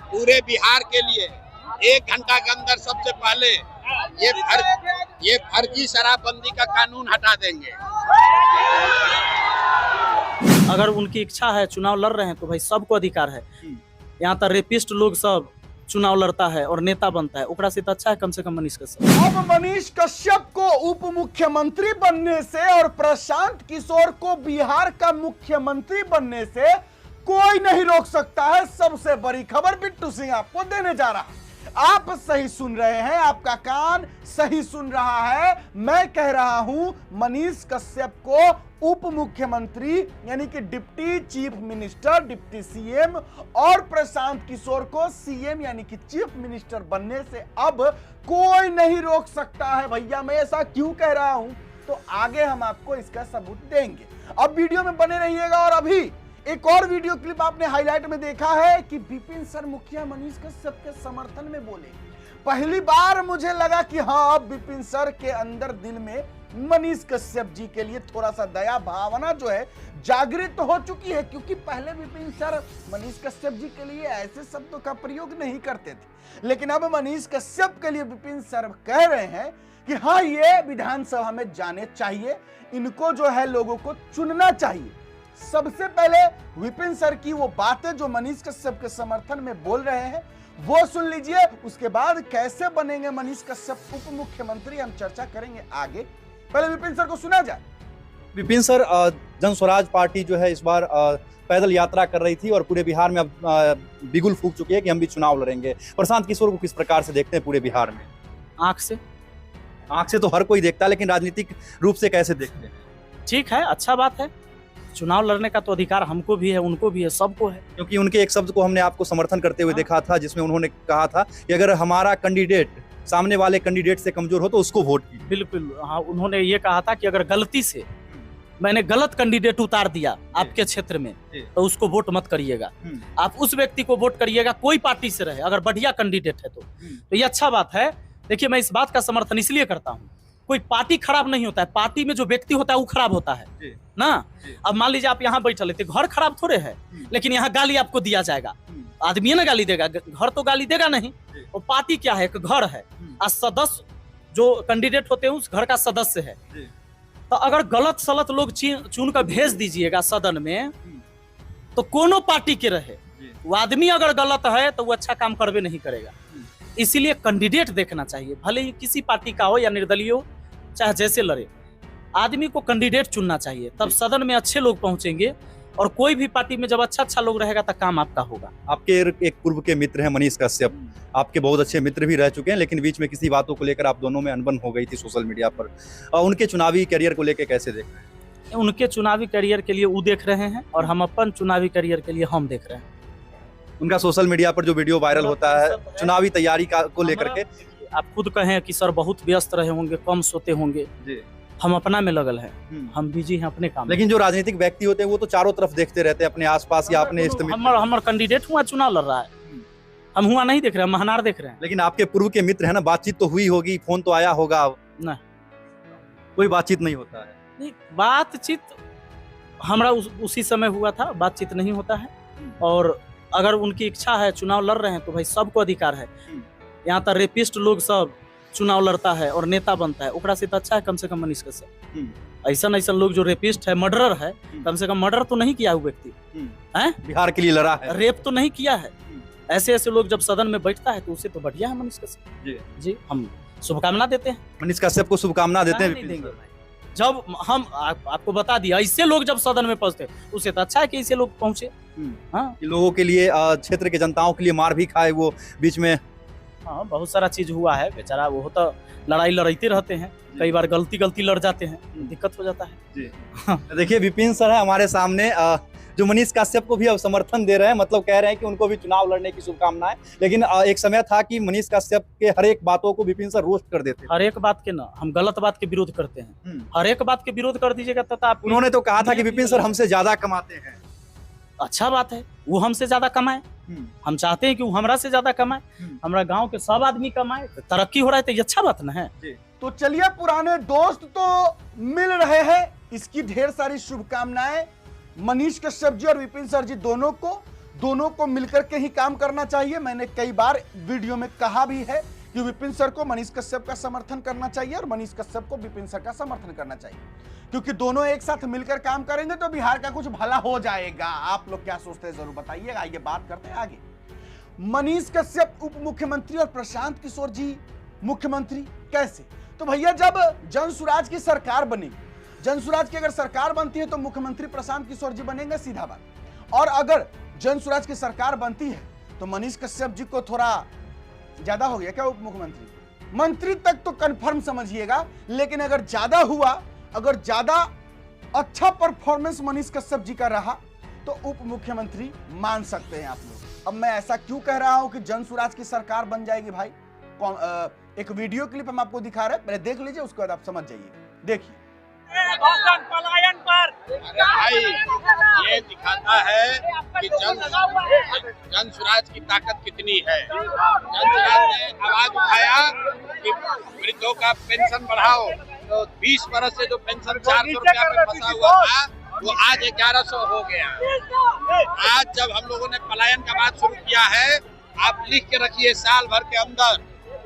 पूरे बिहार के लिए 1 घंटा के अंदर सबसे पहले ये फर्जी शराबबंदी का कानून हटा देंगे। अगर उनकी इच्छा है, चुनाव लड़ रहे हैं तो भाई सबको अधिकार है। यहाँ तक रेपिस्ट लोग सब चुनाव लड़ता है और नेता बनता है, ओकरा से तो अच्छा है कम से कम मनीष कश्यप। अब मनीष कश्यप को उप मुख्यमंत्री बनने से और प्रशांत किशोर को बिहार का मुख्यमंत्री बनने से कोई नहीं रोक सकता है। सबसे बड़ी खबर बिट्टू सिंह आपको देने जा रहा है। आप सही सुन रहे हैं, आपका कान सही सुन रहा है। मैं कह रहा हूं मनीष कश्यप को उप मुख्यमंत्री यानी कि deputy chief minister, deputy CM और प्रशांत किशोर को सीएम यानी कि चीफ मिनिस्टर बनने से अब कोई नहीं रोक सकता है। भैया मैं ऐसा क्यों कह रहा हूं तो आगे हम आपको इसका सबूत देंगे। अब वीडियो में बने रहिएगा। और अभी एक और वीडियो क्लिप आपने हाईलाइट में देखा है कि विपिन सर मुखिया मनीष कश्यप के समर्थन में बोले। पहली बार मुझे लगा कि हाँ अब विपिन सर के अंदर दिल में मनीष कश्यप जी के लिए थोड़ा सा दया भावना जो है जागृत हो चुकी है, क्योंकि पहले विपिन सर मनीष कश्यप जी के लिए ऐसे शब्दों का प्रयोग नहीं करते थे, लेकिन अब मनीष कश्यप के लिए विपिन सर कह रहे हैं कि हाँ ये विधानसभा में जाने चाहिए, इनको जो है लोगों को चुनना चाहिए। सबसे पहले विपिन सर की वो बातें जो मनीष कश्यप के समर्थन में बोल रहे हैं वो सुन लीजिए, उसके बाद कैसे बनेंगे मनीष कश्यप उप मुख्यमंत्री हम चर्चा करेंगे आगे। पहले विपिन सर को सुना जाए। विपिन सर, जन स्वराज पार्टी जो है इस बार पैदल यात्रा कर रही थी और पूरे बिहार में अब बिगुल फूंक चुकी है कि हम भी चुनाव लड़ेंगे। प्रशांत किशोर को किस प्रकार से देखते हैं पूरे बिहार में? आंख से तो हर कोई देखता है, लेकिन राजनीतिक रूप से कैसे देखते हैं? ठीक है, अच्छा बात है। चुनाव लड़ने का तो अधिकार हमको भी है, उनको भी है, सबको है। क्योंकि उनके एक शब्द को हमने आपको समर्थन करते हुए देखा था, जिसमें उन्होंने कहा था कि अगर हमारा कैंडिडेट सामने वाले कैंडिडेट से कमजोर हो तो उसको वोट कीजिए। बिल्कुल, हाँ, उन्होंने ये कहा था कि अगर गलती से मैंने गलत कैंडिडेट उतार दिया आपके क्षेत्र में तो उसको वोट मत करिएगा, आप उस व्यक्ति को वोट करिएगा, कोई पार्टी से रहे, अगर बढ़िया कैंडिडेट है तो ये अच्छा बात है। देखिए, मैं इस बात का समर्थन इसलिए करता हूँ, कोई पार्टी खराब नहीं होता है, पार्टी में जो व्यक्ति होता है वो खराब होता है ना। अब मान लीजिए आप यहाँ बैठे थे, घर खराब थोड़े है, लेकिन यहाँ गाली आपको दिया जाएगा, आदमी ना गाली देगा, घर तो गाली देगा नहीं। और पार्टी क्या है, एक घर है, और सदस्य जो कैंडिडेट होते हैं उस घर का सदस्य है। तो अगर गलत सलत लोग चुन कर भेज दीजिएगा सदन में तो कोनो पार्टी के रहे, वो आदमी अगर गलत है तो वो अच्छा काम करवे नहीं करेगा। इसीलिए कैंडिडेट देखना चाहिए, भले ही किसी पार्टी का हो या निर्दलीय हो, चाहे जैसे लड़े, आदमी को कैंडिडेट चुनना चाहिए, तब सदन में अच्छे लोग पहुंचेंगे। और कोई भी पार्टी में जब अच्छा लोग रहेगा तो काम आपका होगा। आपके एक पूर्व के मित्र हैं मनीष कश्यप, आपके बहुत अच्छे मित्र भी रह चुके हैं, लेकिन बीच में किसी बातों को लेकर आप दोनों में अनबन हो गई थी सोशल मीडिया पर। उनके चुनावी करियर को लेकर कैसे देख रहे हैं? उनके चुनावी करियर के लिए वो देख रहे हैं और हम अपन चुनावी करियर के लिए हम देख रहे हैं। उनका सोशल मीडिया पर जो वीडियो वायरल होता है चुनावी तैयारी को लेकर के, आप खुद कहें कि सर बहुत व्यस्त रहे होंगे, कम सोते होंगे, हम अपना में लगल है, हम बिजी हैं अपने काम। लेकिन जो राजनीतिक व्यक्ति होते हैं वो तो चारों तरफ देखते रहते हैं, अपने आसपास या अपने हमारा कैंडिडेट हुआ चुनाव लड़ रहा है, हम हुआ नहीं देख रहे हैं, महनार देख रहे हैं। लेकिन आपके पूर्व के मित्र है ना, बातचीत तो हुई होगी, फोन तो आया होगा? नहीं, कोई बातचीत नहीं होता है। नहीं, बातचीत हमारा उसी समय हुआ था, बातचीत नहीं होता है। और अगर उनकी इच्छा है, चुनाव लड़ रहे हैं तो भाई सबको अधिकार है। यहाँ तक रेपिस्ट लोग सब चुनाव लड़ता है और नेता बनता है, ओकरा से तो अच्छा है कम से कम मनीष कश्यप। ऐसा लोग जो रेपिस्ट है, मर्डरर है, कम से कम मर्डर तो नहीं किया वो व्यक्ति है, बिहार के लिए लड़ा है, रेप तो नहीं किया है। ऐसे लोग जब सदन में बैठता है तो उसे तो बढ़िया है मनीष कश्यप जी। हम शुभकामना देते हैं, मनीष कश्यप को शुभकामना देते हैं। जब हम आपको बता दिया, ऐसे लोग जब सदन में पहुंचते उससे तो अच्छा है कि ऐसे लोग पहुंचे। हाँ, लोगों के लिए, क्षेत्र के जनताओं के लिए मार भी खाए वो बीच में। हाँ, बहुत सारा चीज हुआ है, बेचारा वो तो लड़ाई लड़ते रहते हैं, कई बार गलती लड़ जाते हैं, दिक्कत हो जाता है जी। देखिए, विपिन सर है हमारे सामने, जो मनीष कश्यप को भी अब समर्थन दे रहे हैं, मतलब कह रहे हैं कि उनको भी चुनाव लड़ने की शुभकामनाएं। लेकिन एक समय था कि मनीष कश्यप के हर एक बातों को विपिन सर रोस्ट कर देते। हर एक बात के ना, हम गलत बात के विरोध करते हैं, हर एक बात के विरोध कर दीजिएगा तथा आप। उन्होंने तो कहा था कि विपिन सर हमसे ज्यादा कमाते हैं। अच्छा बात है, वो हमसे ज्यादा कमाए, हम चाहते हैं कि वो हमरा से ज्यादा कमाए, हमारा गांव के सब आदमी कमाए, तरक्की हो रहा है तो ये अच्छा बात ना है। तो चलिए, पुराने दोस्त तो मिल रहे हैं, इसकी ढेर सारी शुभकामनाएं मनीष कश्यप जी और विपिन सर जी दोनों को। दोनों को मिलकर के ही काम करना चाहिए। मैंने कई बार वीडियो में कहा भी है कि विपिन सर को मनीष कश्यप का समर्थन करना चाहिए और मनीष कश्यप को विपिन सर का समर्थन करना चाहिए, क्योंकि दोनों एक साथ मिलकर काम करेंगे तो बिहार का कुछ भला हो जाएगा। आप लोग क्या सोचते हैं जरूर बताइएगा। आइए बात करते हैं आगे। मनीष कश्यप उप मुख्यमंत्री और प्रशांत किशोर जी मुख्यमंत्री कैसे? तो भैया जब जनसुराज की सरकार बनेगी, जनसुराज की अगर सरकार बनती है तो मुख्यमंत्री प्रशांत किशोर जी बनेंगे, सीधा बात। और अगर जनसुराज की सरकार बनती है तो मनीष कश्यप जी को थोड़ा ज्यादा हो गया क्या उप मुख्यमंत्री, मंत्री तक तो कंफर्म समझिएगा, लेकिन अगर ज्यादा हुआ, अगर ज्यादा अच्छा परफॉर्मेंस मनीष कश्यप जी का रहा तो उप मुख्यमंत्री मान सकते हैं आप लोग। अब मैं ऐसा क्यों कह रहा हूं कि जनसुराज की सरकार बन जाएगी भाई, एक वीडियो क्लिप हम आपको दिखा रहे हैं, पहले देख लीजिए, उसके बाद आप समझ जाइए। देखिए पलायन पर भाई ये दिखाता है कि जनसुराज की ताकत कितनी है। जनसुराज ने आवाज उठाया कि वृद्धों का पेंशन बढ़ाओ, तो 20 बरस से जो पेंशन 400 रुपया पे फंसा हुआ था वो आज 1100 हो गया। आज जब हम लोगों ने पलायन का बात शुरू किया है, आप लिख के रखिए, साल भर के अंदर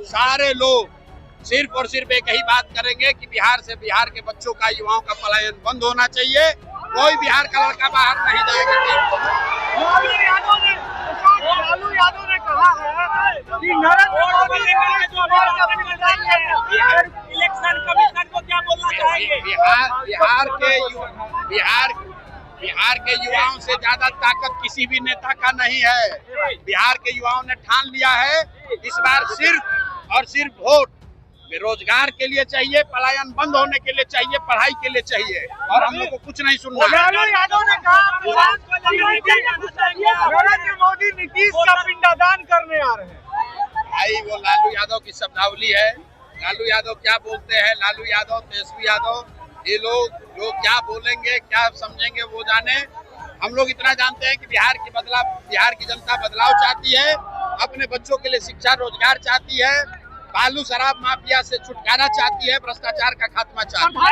सारे लोग सिर्फ और सिर्फ एक ही बात करेंगे कि बिहार से, बिहार के बच्चों का, युवाओं का पलायन बंद होना चाहिए। कोई बिहार का लड़का बाहर नहीं जाएगा। लालू यादव ने कहा है कि नरेंद्र मोदी इलेक्शन कमीशन को क्या बोलना चाहेंगे? बिहार के युवाओं से ज्यादा ताकत किसी भी नेता का नहीं है। बिहार के युवाओं ने ठान लिया है इस बार सिर्फ और सिर्फ वोट बेरोजगार के लिए चाहिए, पलायन बंद होने के लिए चाहिए, पढ़ाई के लिए चाहिए, और हम लोग को कुछ नहीं सुनना। लालू यादव ने कहा नरेंद्र मोदी नीतीश का पिंडदान करने आ रहे हैं। भाई वो लालू यादव की शब्दावली है। लालू यादव क्या बोलते हैं, लालू यादव, तेजस्वी यादव, ये लोग जो क्या बोलेंगे, क्या समझेंगे वो जाने। हम लोग इतना जानते हैं कि बिहार की जनता बदलाव चाहती है, अपने बच्चों के लिए शिक्षा, रोजगार चाहती है, बालू शराब माफिया से छुटकारा चाहती है, भ्रष्टाचार का खात्मा चाहती है।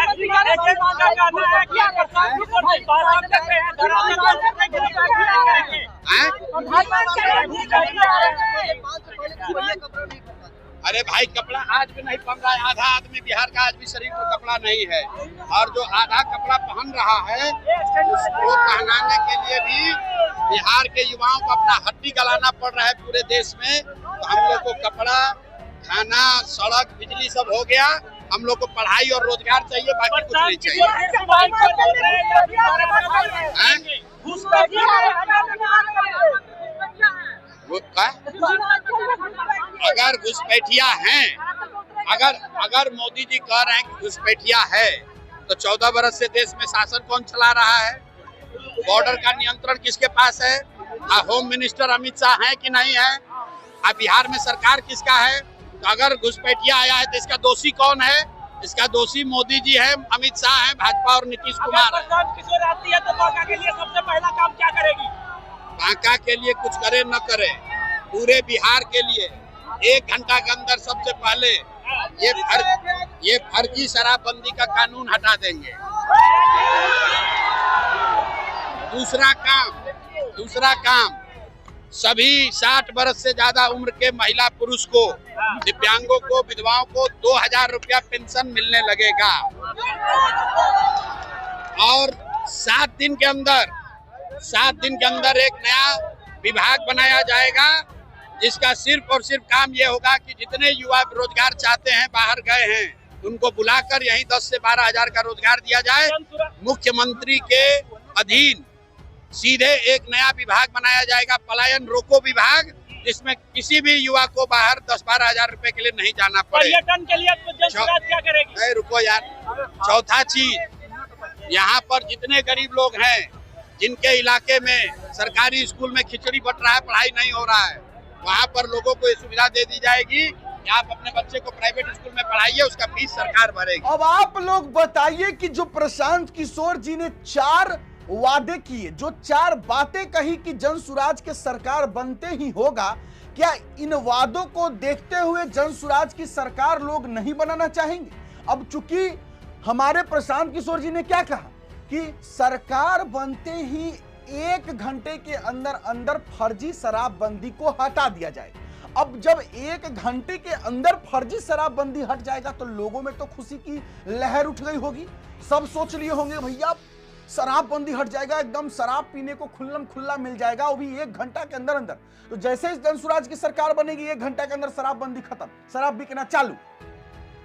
अरे भाई कपड़ा आज भी नहीं पहन रहा है, आधा आदमी बिहार का आज भी शरीर पर कपड़ा नहीं है, और जो आधा कपड़ा पहन रहा है उसको पहनाने के लिए भी बिहार के युवाओं को अपना हड्डी गलाना पड़ रहा है पूरे देश में। तो हम लोग को कपड़ा, खाना, सड़क, बिजली सब हो गया, हम लोग को पढ़ाई और रोजगार चाहिए, बाकी कुछ नहीं चाहिए। अगर घुसपैठिया हैं, अगर मोदी जी कह रहे हैं कि घुसपैठिया है, तो 14 बरस से देश में शासन कौन चला रहा है? बॉर्डर का नियंत्रण किसके पास है? होम मिनिस्टर अमित शाह है कि नहीं है? अब बिहार में सरकार किसका है? तो अगर घुसपैठिया आया है तो इसका दोषी कौन है? इसका दोषी मोदी जी है, अमित शाह है, भाजपा और नीतीश कुमार है। तो बांका के लिए सबसे पहला काम क्या करेगी? बांका के लिए कुछ करे न करे, पूरे बिहार के लिए 1 घंटा के अंदर सबसे पहले ये फर्जी शराबबंदी का कानून हटा देंगे। दूसरा काम सभी 60 बरस से ज्यादा उम्र के महिला पुरुष को, दिव्यांगों को, विधवाओं को 2000 रुपया पेंशन मिलने लगेगा। और 7 दिन के अंदर एक नया विभाग बनाया जाएगा, जिसका सिर्फ और सिर्फ काम ये होगा कि जितने युवा रोजगार चाहते हैं, बाहर गए हैं, उनको बुलाकर यहीं 10 से 12 हजार का रोजगार दिया जाए। मुख्यमंत्री के अधीन सीधे एक नया विभाग बनाया जाएगा, पलायन रोको विभाग, जिसमें किसी भी युवा को बाहर 10-12 हजार रुपए के लिए नहीं जाना पड़े। पर्यटन के लिए क्या करेगी? रुको यार, चौथा चीज, यहाँ पर जितने गरीब लोग हैं, जिनके इलाके में सरकारी स्कूल में खिचड़ी बट रहा है, पढ़ाई नहीं हो रहा है, वहाँ पर लोगों को ये सुविधा दे दी जाएगी कि आप अपने बच्चे को प्राइवेट स्कूल में पढ़ाइए, उसका फीस सरकार भरेगी। अब आप लोग बताइए कि जो प्रशांत किशोर जी ने 4 वादे किए, जो 4 बातें कही कि जनसुराज के सरकार बनते ही होगा, क्या इन वादों को देखते हुए जनसुराज की सरकार लोग नहीं बनाना चाहेंगे? अब चूंकि हमारे प्रशांत किशोर जी ने क्या कहा कि सरकार बनते ही 1 घंटे के अंदर अंदर फर्जी शराबबंदी को हटा दिया जाए। अब जब 1 घंटे के अंदर फर्जी शराबबंदी हट जाएगा तो लोगों में तो खुशी की लहर उठ गई होगी। सब सोच लिए होंगे भैया शराबबंदी हट जाएगा, एकदम शराब पीने को खुल्लम खुल्ला मिल जाएगा, वो भी 1 घंटा के अंदर अंदर। तो जैसे ही जनसुराज की सरकार बनेगी 1 घंटा के अंदर शराबबंदी खत्म, शराब बिकना चालू।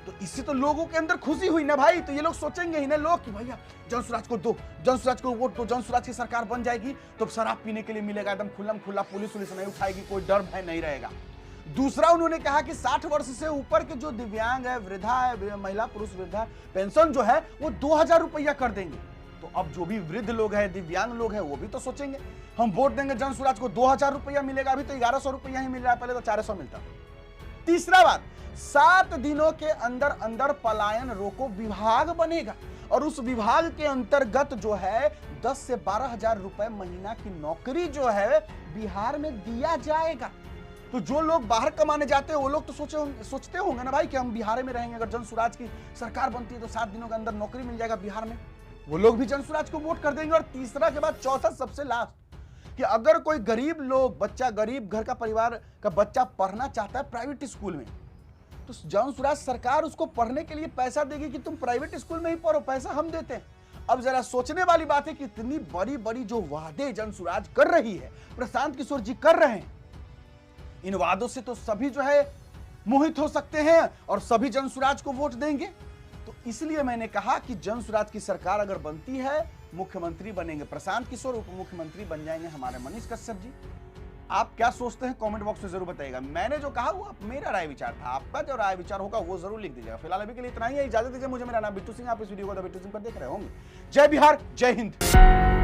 तो इससे तो लोगों के अंदर खुशी हुई ना भाई। तो ये लोग सोचेंगे ही ना लोग कि भैया जनसुराज को दो, जनसुराज को वोट दो, जनसुराज की सरकार बन जाएगी तो शराब पीने के लिए मिलेगा एकदम खुल्लम खुल्ला, पुलिस नहीं उठाएगी, कोई डर भय नहीं रहेगा। दूसरा उन्होंने कहा कि 60 वर्ष से ऊपर के जो दिव्यांग है, वृद्धा है, महिला पुरुष वृद्धा पेंशन जो है वो 2000 रुपया कर देंगे। तो अब जो भी वृद्ध लोग हैं, दिव्यांग लोग हैं, वो भी तो सोचेंगे हम वोट देंगे जनसुराज को 2000 रुपया मिलेगा। अभी तो 1100 रुपया ही मिल रहा है, पहले तो 400 मिलता। तीसरा बात, 7 दिनों के अंदर अंदर पलायन रोको विभाग बनेगा और उस विभाग के अंतर्गत जो है 10 से 12,000 रुपए महीना की नौकरी जो है बिहार में दिया जाएगा। तो जो लोग बाहर कमाने जाते हैं वो लोग तो सोचते होंगे ना भाई कि हम बिहार में रहेंगे, अगर जनसुराज की सरकार बनती है तो 7 दिनों के अंदर नौकरी मिल जाएगा बिहार में, वो लोग भी जनसुराज को वोट कर देंगे। और तीसरा के बाद चौथा सबसे लास्ट कि अगर कोई गरीब लोग बच्चा, गरीब घर का परिवार का बच्चा पढ़ना चाहता है प्राइवेट स्कूल में, तो जनसुराज सरकार उसको पढ़ने के लिए पैसा देगी कि तुम प्राइवेट स्कूल में ही पढ़ो, पैसा हम देते हैं। अब जरा सोचने वाली बात है कि इतनी बड़ी बड़ी जो वादे जनसुराज कर रही है, प्रशांत किशोर जी कर रहे हैं, इन वादों से तो सभी जो है मोहित हो सकते हैं और सभी जनसुराज को वोट देंगे। तो इसलिए मैंने कहा कि जनसुराज की सरकार अगर बनती है, मुख्यमंत्री बनेंगे प्रशांत किशोर, उप मुख्यमंत्री बन जाएंगे हमारे मनीष कश्यप जी। आप क्या सोचते हैं कमेंट बॉक्स में जरूर बताइएगा। मैंने जो कहा वो मेरा राय विचार था, आपका जो राय विचार होगा वो जरूर लिख दीजिएगा। फिलहाल अभी के लिए इतना ही है, इजाजत दीजिए मुझे। मेरा नाम बिट्टू सिंह, आप इस वीडियो को द बिट्टू सिंह पर देख रहे होंगे। जय बिहार, जय हिंद।